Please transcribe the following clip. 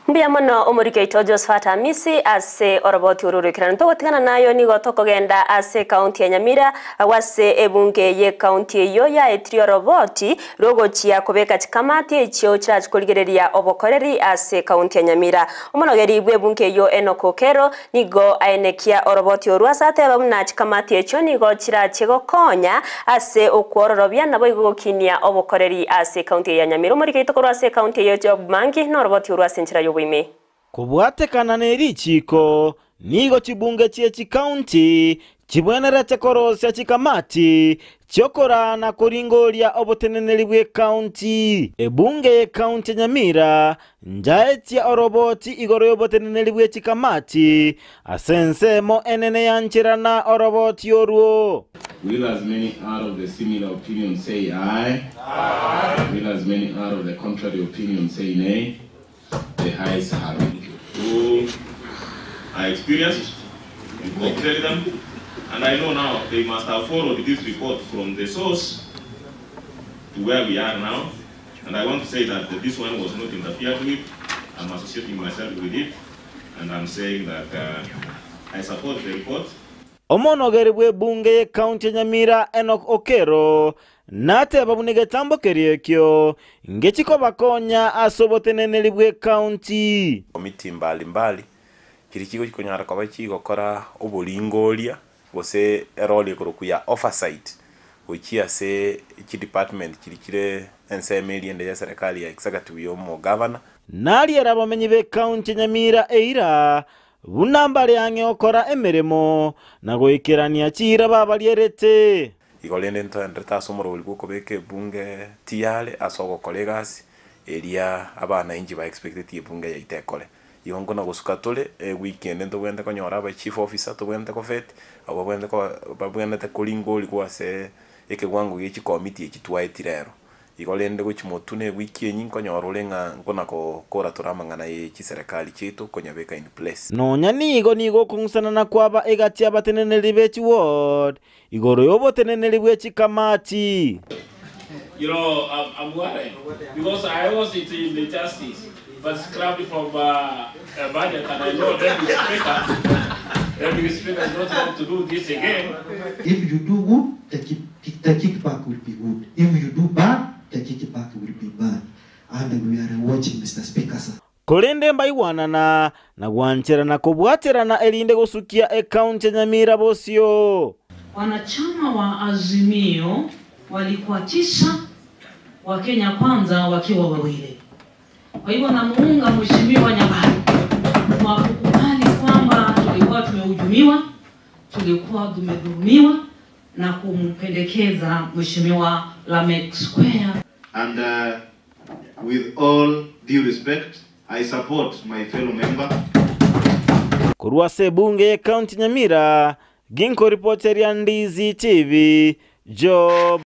Mbia mono omurike ito Josephat Hamisi ase oroboti ururikirana togotigana nayo nigo tokogenda ase county ya Nyamira wase ebunge ye county eyo ya etiri oroboti rogochia kubeka chikamati echo chakoligereria obokoreri ase county ya Nyamira omonogeri bwe ebunge eyo enokokero nigo aenekia oroboti orwasate bamuna chikamati echo nigo chirachegokonya ase okwororobia nabo igokinia obokoreri ase county ya Nyamira omurike ito korwa ase county eyo job mangi no oroboti orwase nchira wime. Kubwatekana n'erichiko nigo chibunge chie county chibwenera chekorosya chikamati chokorana kuringoria oboteneneri bwe county ebunge ye county Nyamira njaetia oroboti igoro yoboteneneri bwe chikamati asensemo enene yanchirana oroboti orwo. Will as many out of the similar opinion say aye? Aye. Will as many out of the contrary opinion say nay? The highest have it. Who I experienced, we cooperated them, and I know now they must have followed this report from the source to where we are now. And I want to say that this one was not interfered with. I'm associating myself with it, and I'm saying that I support the report. Omonogeri bwe bunge ye county Nyamira enokokero nate babunige tambokeriekyo ngechiko bakonya asoboteneneri bwe county komiti mbali kirikigo kikonyara kwa gukora obulingoria bose role kurukuya oversight ukia se iki department kirikire ensemeli ende ya serikali ya executive yo mo governor nali erabamenyi be county Nyamira eira bunambale yange okora emeremo nagoikerania chira babalierete igolende ntata somoro ulikuko beke bunge tiale asogo kolegas eria abana inji ba expected bunge ya itekole yongo na gusukatole weekend ndo wende konyora aba chief officer to wende ko vet abo wende ko babwende te kolingo likuwa se eke gwangu yechi committee ekitwa etirero igolende guchimotune wiki enyi konyora ulenga ngona ko kora turamangana ye chiserikali chetu konyabeka in place nonya nigo kungsana na kwaba egati abateneneri bechi ward igoro yoboteneneri bwe chikamati. You know, I'm worried because I was in the justice but scrapped from a budget, and I know that the speaker is not going to do this again. If you do good, the kickback will be good. If you do bad, the kickback will be bad. And we are watching, Mr. Speaker, sir. Kolende mbaiwanana na gwancherana kubwaterana elinde gusukia account ya Nyamira bosio. Wanachama wa Azimio walikuwa 9, wa Kenya Kwanza wakiwa 2. Kwa hivyo namuunga mheshimiwa Nyabari kwa kukubali kwamba tulikuwa tumehujumiwa, tulikuwa tumedhulumiwa na kumpendekeza mheshimiwa Lamek Square. And with all due respect, I support my fellow member. Kurwase bunge county Nyamira, Ginko reporter ya Ndizi TV, Job.